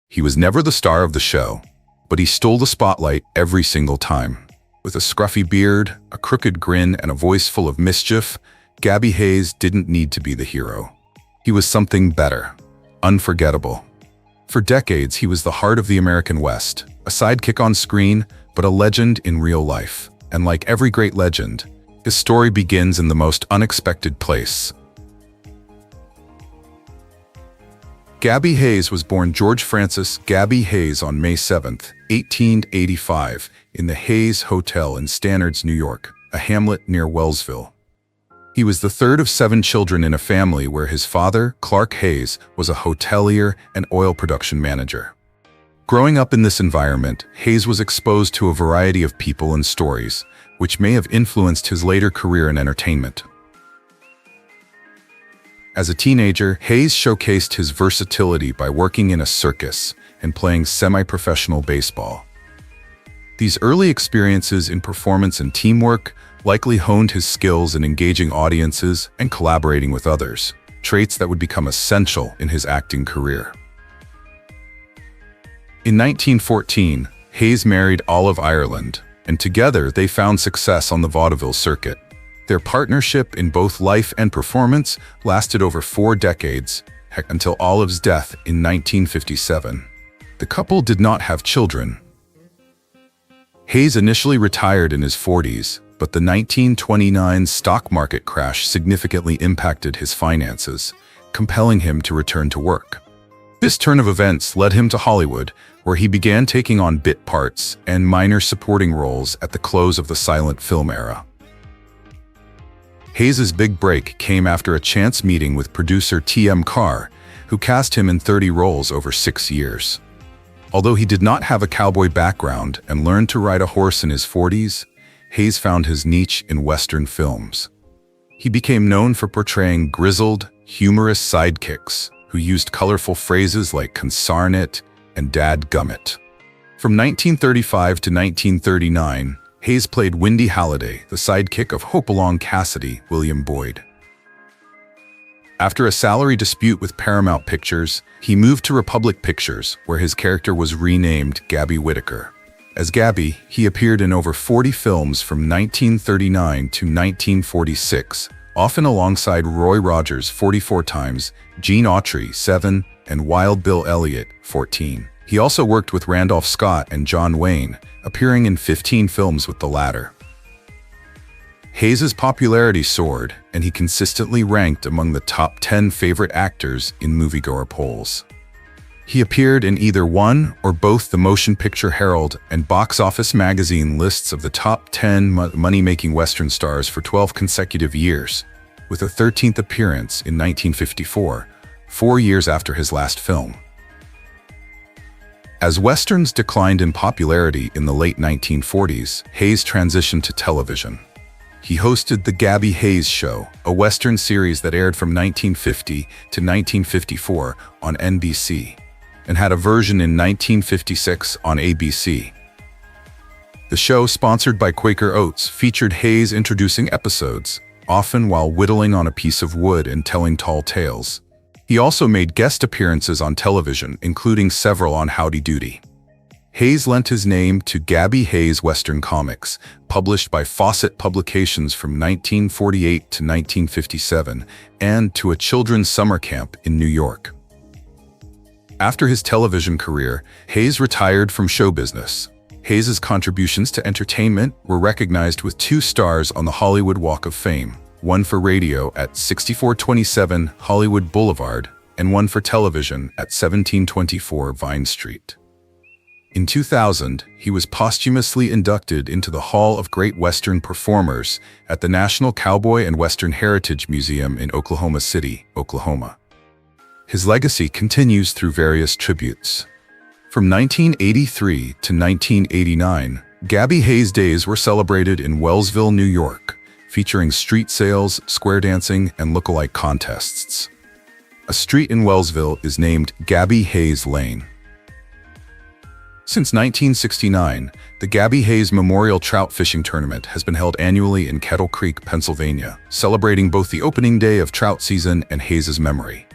He was never the star of the show, but he stole the spotlight every single time. With a scruffy beard, a crooked grin, and a voice full of mischief, Gabby Hayes didn't need to be the hero. He was something better, unforgettable. For decades, he was the heart of the American West, a sidekick on screen, but a legend in real life. And like every great legend, his story begins in the most unexpected place. Gabby Hayes was born George Francis Gabby Hayes on May 7, 1885, in the Hayes Hotel in Stannards, New York, a hamlet near Wellsville. He was the third of 7 children in a family where his father, Clark Hayes, was a hotelier and oil production manager. Growing up in this environment, Hayes was exposed to a variety of people and stories, which may have influenced his later career in entertainment. As a teenager, Hayes showcased his versatility by working in a circus and playing semi-professional baseball. These early experiences in performance and teamwork likely honed his skills in engaging audiences and collaborating with others, traits that would become essential in his acting career. In 1914, Hayes married Olive Ireland, and together they found success on the vaudeville circuit. Their partnership in both life and performance lasted over 4 decades, until Olive's death in 1957. The couple did not have children. Hayes initially retired in his 40s, but the 1929 stock market crash significantly impacted his finances, compelling him to return to work. This turn of events led him to Hollywood, where he began taking on bit parts and minor supporting roles at the close of the silent film era. Hayes' big break came after a chance meeting with producer T.M. Carr, who cast him in 30 roles over 6 years. Although he did not have a cowboy background and learned to ride a horse in his 40s, Hayes found his niche in Western films. He became known for portraying grizzled, humorous sidekicks who used colorful phrases like "consarn it" and "dadgummit." From 1935 to 1939, Hayes played Windy Halliday, the sidekick of Hopalong Cassidy, William Boyd. After a salary dispute with Paramount Pictures, he moved to Republic Pictures, where his character was renamed Gabby Whitaker. As Gabby, he appeared in over 40 films from 1939 to 1946, often alongside Roy Rogers 44 times, Gene Autry 7, and Wild Bill Elliott 14. He also worked with Randolph Scott and John Wayne, appearing in 15 films with the latter. Hayes' popularity soared, and he consistently ranked among the top 10 favorite actors in moviegoer polls. He appeared in either one or both the Motion Picture Herald and Box Office Magazine lists of the top 10 money-making Western stars for 12 consecutive years, with a 13th appearance in 1954, 4 years after his last film. As Westerns declined in popularity in the late 1940s, Hayes transitioned to television. He hosted The Gabby Hayes Show, a Western series that aired from 1950 to 1954 on NBC, and had a version in 1956 on ABC. The show, sponsored by Quaker Oats, featured Hayes introducing episodes, often while whittling on a piece of wood and telling tall tales. He also made guest appearances on television, including several on Howdy Doody. Hayes lent his name to Gabby Hayes Western Comics, published by Fawcett Publications from 1948 to 1957, and to a children's summer camp in New York. After his television career, Hayes retired from show business. Hayes' contributions to entertainment were recognized with 2 stars on the Hollywood Walk of Fame, one for radio at 6427 Hollywood Boulevard, and one for television at 1724 Vine Street. In 2000, he was posthumously inducted into the Hall of Great Western Performers at the National Cowboy and Western Heritage Museum in Oklahoma City, Oklahoma. His legacy continues through various tributes. From 1983 to 1989, Gabby Hayes Days were celebrated in Wellsville, New York, featuring street sales, square dancing, and look-alike contests. A street in Wellsville is named Gabby Hayes Lane. Since 1969, the Gabby Hayes Memorial Trout Fishing Tournament has been held annually in Kettle Creek, Pennsylvania, celebrating both the opening day of trout season and Hayes' memory.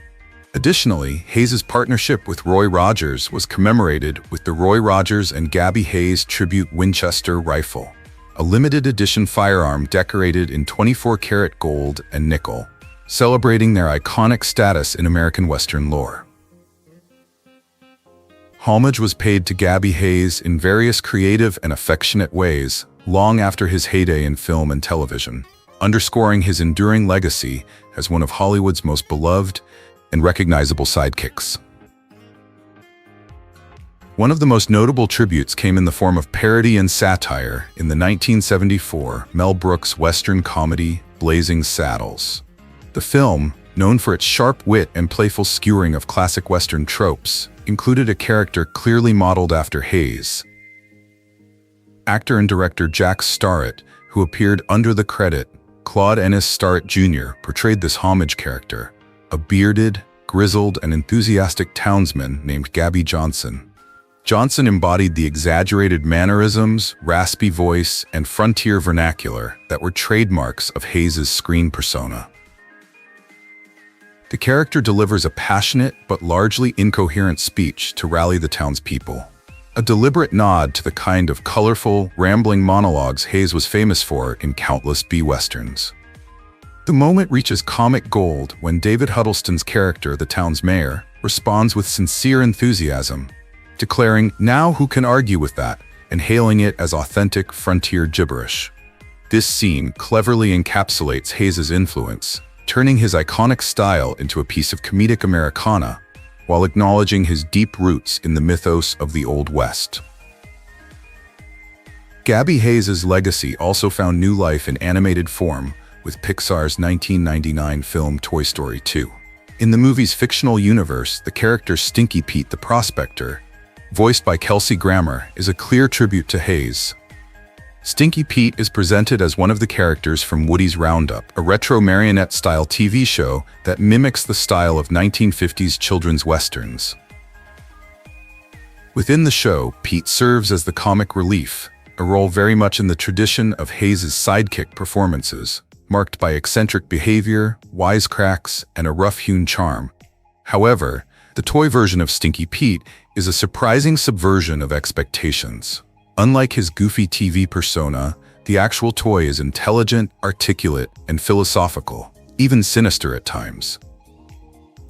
Additionally, Hayes' partnership with Roy Rogers was commemorated with the Roy Rogers and Gabby Hayes Tribute Winchester Rifle, a limited edition firearm decorated in 24-karat gold and nickel, celebrating their iconic status in American Western lore. Homage was paid to Gabby Hayes in various creative and affectionate ways long after his heyday in film and television, underscoring his enduring legacy as one of Hollywood's most beloved and recognizable sidekicks. One of the most notable tributes came in the form of parody and satire in the 1974 Mel Brooks Western comedy Blazing Saddles. The film, known for its sharp wit and playful skewering of classic Western tropes, included a character clearly modeled after Hayes. Actor and director Jack Starrett, who appeared under the credit Claude Ennis Starrett Jr., portrayed this homage character, a bearded, grizzled, and enthusiastic townsman named Gabby Johnson. Johnson embodied the exaggerated mannerisms, raspy voice, and frontier vernacular that were trademarks of Hayes' screen persona. The character delivers a passionate but largely incoherent speech to rally the townspeople, a deliberate nod to the kind of colorful, rambling monologues Hayes was famous for in countless B-westerns. The moment reaches comic gold when David Huddleston's character, the town's mayor, responds with sincere enthusiasm, declaring, "Now who can argue with that?" and hailing it as authentic frontier gibberish. This scene cleverly encapsulates Hayes' influence, turning his iconic style into a piece of comedic Americana, while acknowledging his deep roots in the mythos of the Old West. Gabby Hayes' legacy also found new life in animated form with Pixar's 1999 film Toy Story 2. In the movie's fictional universe, the character Stinky Pete the Prospector, voiced by Kelsey Grammer, is a clear tribute to Hayes. Stinky Pete is presented as one of the characters from Woody's Roundup, a retro marionette-style TV show that mimics the style of 1950s children's westerns. Within the show, Pete serves as the comic relief, a role very much in the tradition of Hayes' sidekick performances, marked by eccentric behavior, wisecracks, and a rough-hewn charm. However, the toy version of Stinky Pete is a surprising subversion of expectations. Unlike his goofy TV persona, the actual toy is intelligent, articulate, and philosophical, even sinister at times.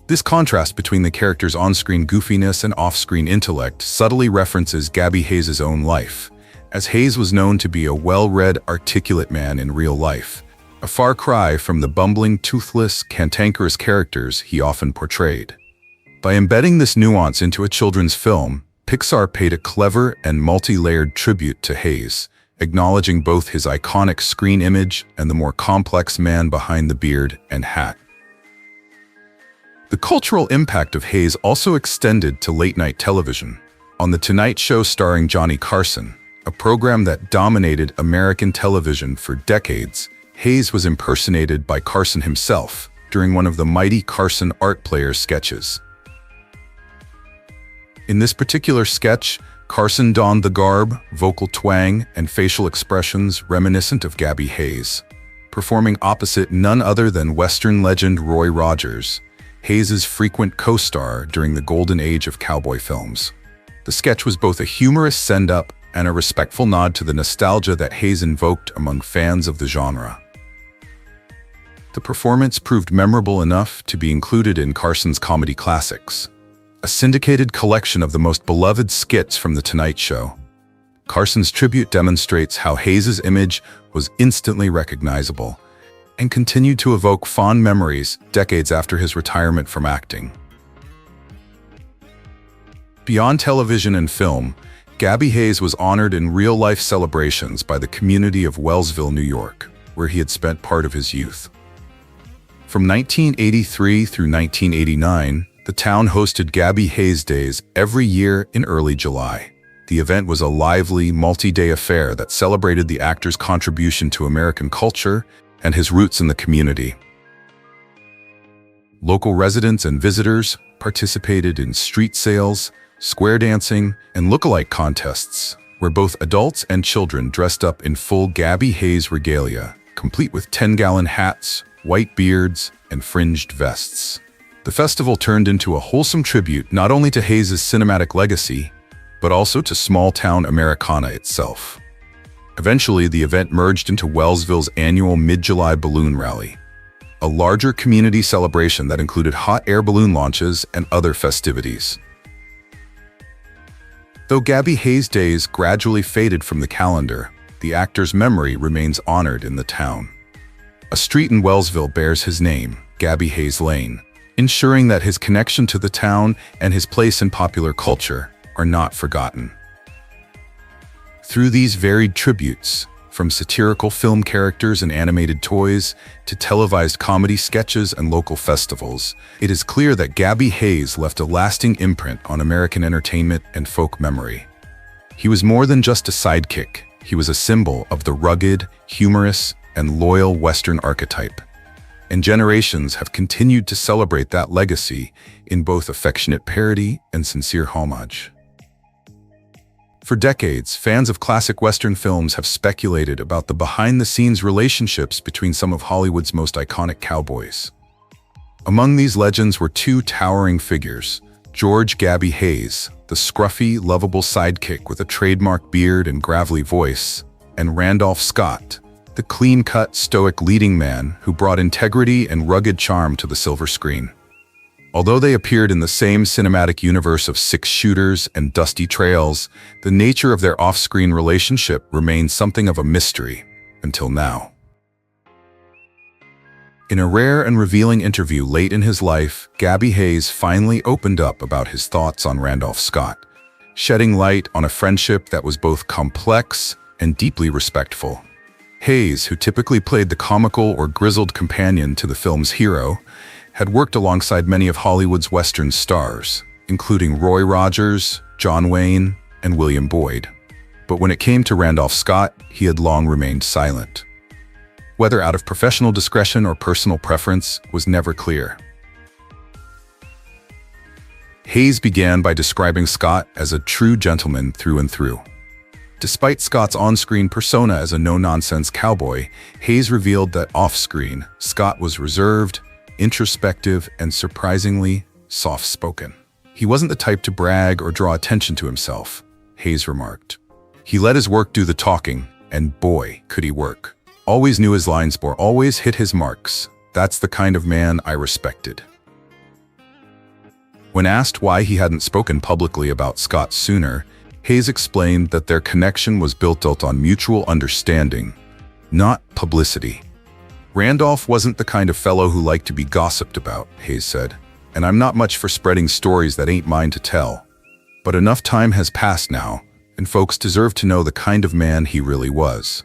This contrast between the character's on-screen goofiness and off-screen intellect subtly references Gabby Hayes' own life, as Hayes was known to be a well-read, articulate man in real life, a far cry from the bumbling, toothless, cantankerous characters he often portrayed. By embedding this nuance into a children's film, Pixar paid a clever and multi-layered tribute to Hayes, acknowledging both his iconic screen image and the more complex man behind the beard and hat. The cultural impact of Hayes also extended to late-night television. On The Tonight Show starring Johnny Carson, a program that dominated American television for decades, Hayes was impersonated by Carson himself during one of the Mighty Carson Art Players sketches. In this particular sketch, Carson donned the garb, vocal twang, and facial expressions reminiscent of Gabby Hayes, performing opposite none other than Western legend Roy Rogers, Hayes' frequent co-star during the golden age of cowboy films. The sketch was both a humorous send-up and a respectful nod to the nostalgia that Hayes invoked among fans of the genre. The performance proved memorable enough to be included in Carson's Comedy Classics, a syndicated collection of the most beloved skits from The Tonight Show. Carson's tribute demonstrates how Hayes' image was instantly recognizable and continued to evoke fond memories decades after his retirement from acting. Beyond television and film, Gabby Hayes was honored in real-life celebrations by the community of Wellsville, New York, where he had spent part of his youth. From 1983 through 1989, the town hosted Gabby Hayes Days every year in early July. The event was a lively, multi-day affair that celebrated the actor's contribution to American culture and his roots in the community. Local residents and visitors participated in street sales, square dancing, and look-alike contests, where both adults and children dressed up in full Gabby Hayes regalia, complete with 10-gallon hats, white beards, and fringed vests. The festival turned into a wholesome tribute not only to Hayes' cinematic legacy, but also to small-town Americana itself. Eventually, the event merged into Wellsville's annual mid-July balloon rally, a larger community celebration that included hot air balloon launches and other festivities. Though Gabby Hayes' days gradually faded from the calendar, the actor's memory remains honored in the town. A street in Wellsville bears his name, Gabby Hayes Lane, ensuring that his connection to the town and his place in popular culture are not forgotten. Through these varied tributes, from satirical film characters and animated toys to televised comedy sketches and local festivals, it is clear that Gabby Hayes left a lasting imprint on American entertainment and folk memory. He was more than just a sidekick. He was a symbol of the rugged, humorous, and loyal Western archetype. And generations have continued to celebrate that legacy in both affectionate parody and sincere homage. For decades, fans of classic Western films have speculated about the behind-the-scenes relationships between some of Hollywood's most iconic cowboys. Among these legends were two towering figures: George "Gabby" Hayes, the scruffy, lovable sidekick with a trademark beard and gravelly voice, and Randolph Scott, the clean-cut, stoic leading man who brought integrity and rugged charm to the silver screen. Although they appeared in the same cinematic universe of Six Shooters and Dusty Trails, the nature of their off-screen relationship remains something of a mystery until now. In a rare and revealing interview late in his life, Gabby Hayes finally opened up about his thoughts on Randolph Scott, shedding light on a friendship that was both complex and deeply respectful. Hayes, who typically played the comical or grizzled companion to the film's hero, had worked alongside many of Hollywood's Western stars, including Roy Rogers, John Wayne, and William Boyd. But when it came to Randolph Scott, he had long remained silent. Whether out of professional discretion or personal preference was never clear. Hayes began by describing Scott as a true gentleman through and through. Despite Scott's on-screen persona as a no-nonsense cowboy, Hayes revealed that off-screen, Scott was reserved, introspective, and surprisingly soft-spoken. He wasn't the type to brag or draw attention to himself, Hayes remarked. He let his work do the talking, and boy, could he work. Always knew his lines, always hit his marks. That's the kind of man I respected. When asked why he hadn't spoken publicly about Scott sooner, Hayes explained that their connection was built on mutual understanding, not publicity. Randolph wasn't the kind of fellow who liked to be gossiped about, Hayes said, and I'm not much for spreading stories that ain't mine to tell. But enough time has passed now, and folks deserve to know the kind of man he really was.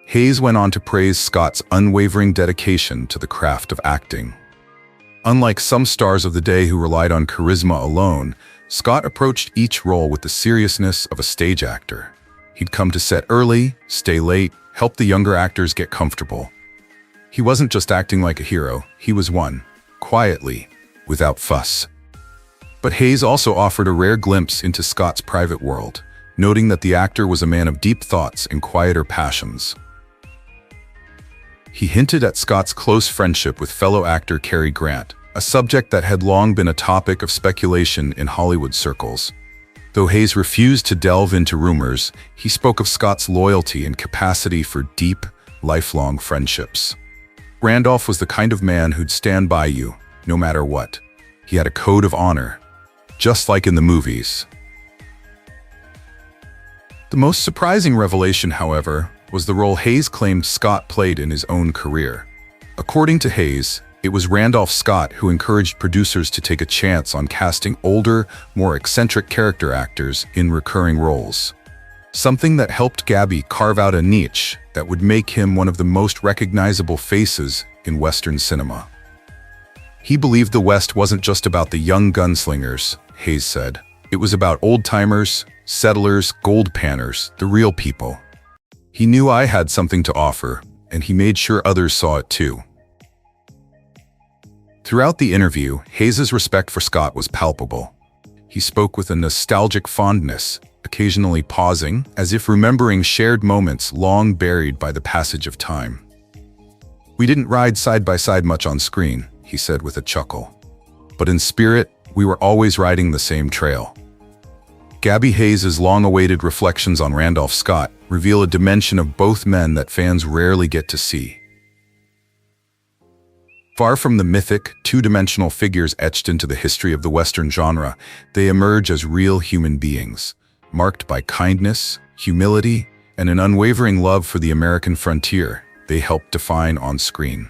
Hayes went on to praise Scott's unwavering dedication to the craft of acting. Unlike some stars of the day who relied on charisma alone, Scott approached each role with the seriousness of a stage actor. He'd come to set early, stay late, help the younger actors get comfortable. He wasn't just acting like a hero, he was one, quietly, without fuss. But Hayes also offered a rare glimpse into Scott's private world, noting that the actor was a man of deep thoughts and quieter passions. He hinted at Scott's close friendship with fellow actor Cary Grant, a subject that had long been a topic of speculation in Hollywood circles. Though Hayes refused to delve into rumors, he spoke of Scott's loyalty and capacity for deep, lifelong friendships. Randolph was the kind of man who'd stand by you, no matter what. He had a code of honor, just like in the movies. The most surprising revelation, however, was the role Hayes claimed Scott played in his own career. According to Hayes, it was Randolph Scott who encouraged producers to take a chance on casting older, more eccentric character actors in recurring roles. Something that helped Gabby carve out a niche that would make him one of the most recognizable faces in Western cinema. He believed the West wasn't just about the young gunslingers, Hayes said. It was about old-timers, settlers, gold panners, the real people. He knew I had something to offer, and he made sure others saw it too. Throughout the interview, Hayes' respect for Scott was palpable. He spoke with a nostalgic fondness, occasionally pausing, as if remembering shared moments long buried by the passage of time. "We didn't ride side by side much on screen," he said with a chuckle. "But in spirit, we were always riding the same trail." Gabby Hayes' long-awaited reflections on Randolph Scott reveal a dimension of both men that fans rarely get to see. Far from the mythic, two-dimensional figures etched into the history of the Western genre, they emerge as real human beings, marked by kindness, humility, and an unwavering love for the American frontier they helped define on screen.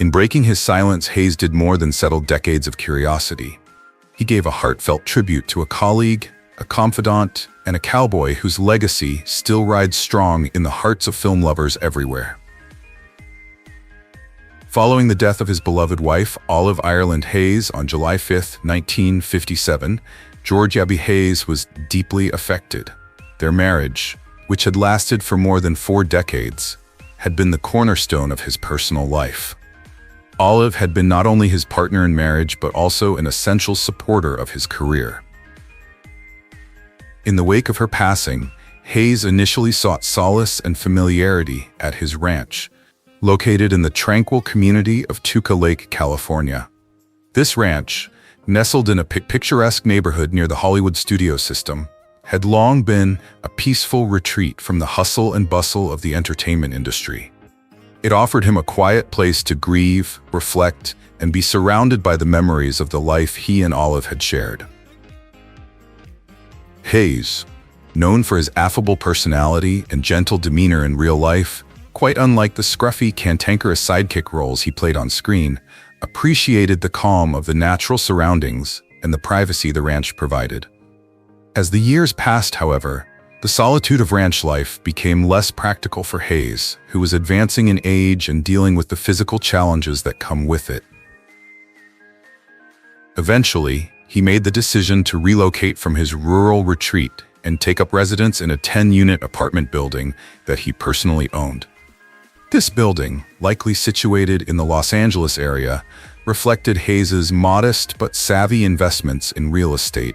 In breaking his silence, Hayes did more than settle decades of curiosity. He gave a heartfelt tribute to a colleague, a confidant, and a cowboy whose legacy still rides strong in the hearts of film lovers everywhere. Following the death of his beloved wife, Olive Ireland Hayes, on July 5, 1957, George Gabby Hayes was deeply affected. Their marriage, which had lasted for more than 4 decades, had been the cornerstone of his personal life. Olive had been not only his partner in marriage, but also an essential supporter of his career. In the wake of her passing, Hayes initially sought solace and familiarity at his ranch, located in the tranquil community of Tuca Lake, California. This ranch, nestled in a picturesque neighborhood near the Hollywood studio system, had long been a peaceful retreat from the hustle and bustle of the entertainment industry. It offered him a quiet place to grieve, reflect, and be surrounded by the memories of the life he and Olive had shared. Hayes, known for his affable personality and gentle demeanor in real life, quite unlike the scruffy, cantankerous sidekick roles he played on screen, appreciated the calm of the natural surroundings and the privacy the ranch provided. As the years passed, however, the solitude of ranch life became less practical for Hayes, who was advancing in age and dealing with the physical challenges that come with it. Eventually, he made the decision to relocate from his rural retreat and take up residence in a 10-unit apartment building that he personally owned. This building, likely situated in the Los Angeles area, reflected Hayes' modest but savvy investments in real estate,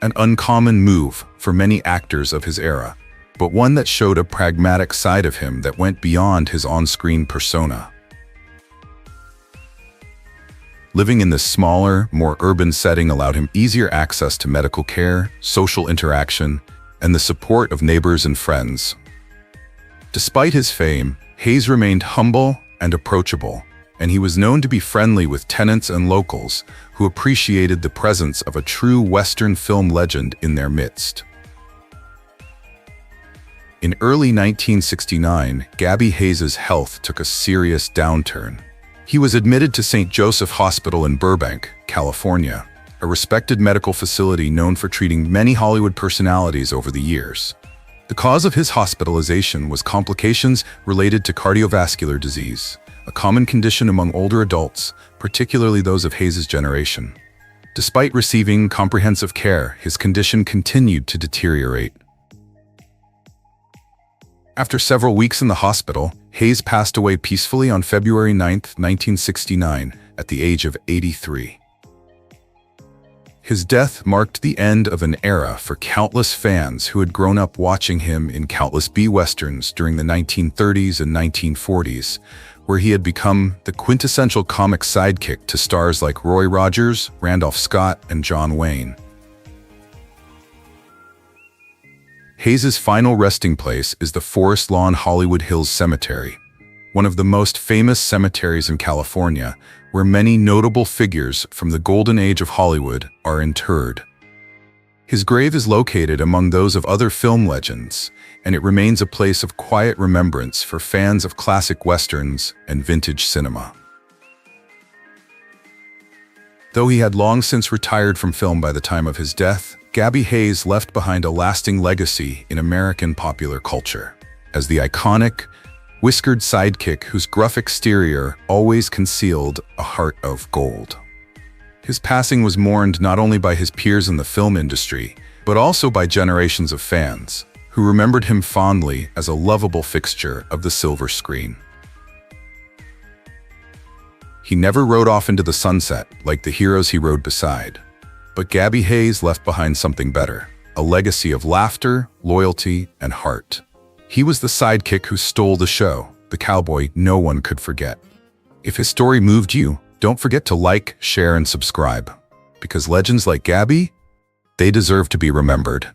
an uncommon move for many actors of his era, but one that showed a pragmatic side of him that went beyond his on-screen persona. Living in this smaller, more urban setting allowed him easier access to medical care, social interaction, and the support of neighbors and friends. Despite his fame, Hayes remained humble and approachable, and he was known to be friendly with tenants and locals who appreciated the presence of a true Western film legend in their midst. In early 1969, Gabby Hayes' health took a serious downturn. He was admitted to St. Joseph Hospital in Burbank, California, a respected medical facility known for treating many Hollywood personalities over the years. The cause of his hospitalization was complications related to cardiovascular disease, a common condition among older adults, particularly those of Hayes' generation. Despite receiving comprehensive care, his condition continued to deteriorate. After several weeks in the hospital, Hayes passed away peacefully on February 9, 1969, at the age of 83. His death marked the end of an era for countless fans who had grown up watching him in countless B-westerns during the 1930s and 1940s, where he had become the quintessential comic sidekick to stars like Roy Rogers, Randolph Scott, and John Wayne. Hayes' final resting place is the Forest Lawn Hollywood Hills Cemetery, one of the most famous cemeteries in California, where many notable figures from the golden age of Hollywood are interred. His grave is located among those of other film legends, and it remains a place of quiet remembrance for fans of classic westerns and vintage cinema. Though he had long since retired from film by the time of his death, Gabby Hayes left behind a lasting legacy in American popular culture as the iconic, whiskered sidekick whose gruff exterior always concealed a heart of gold. His passing was mourned not only by his peers in the film industry, but also by generations of fans who remembered him fondly as a lovable fixture of the silver screen. He never rode off into the sunset like the heroes he rode beside, but Gabby Hayes left behind something better, a legacy of laughter, loyalty, and heart. He was the sidekick who stole the show, the cowboy no one could forget. If his story moved you, don't forget to like, share, and subscribe. Because legends like Gabby, they deserve to be remembered.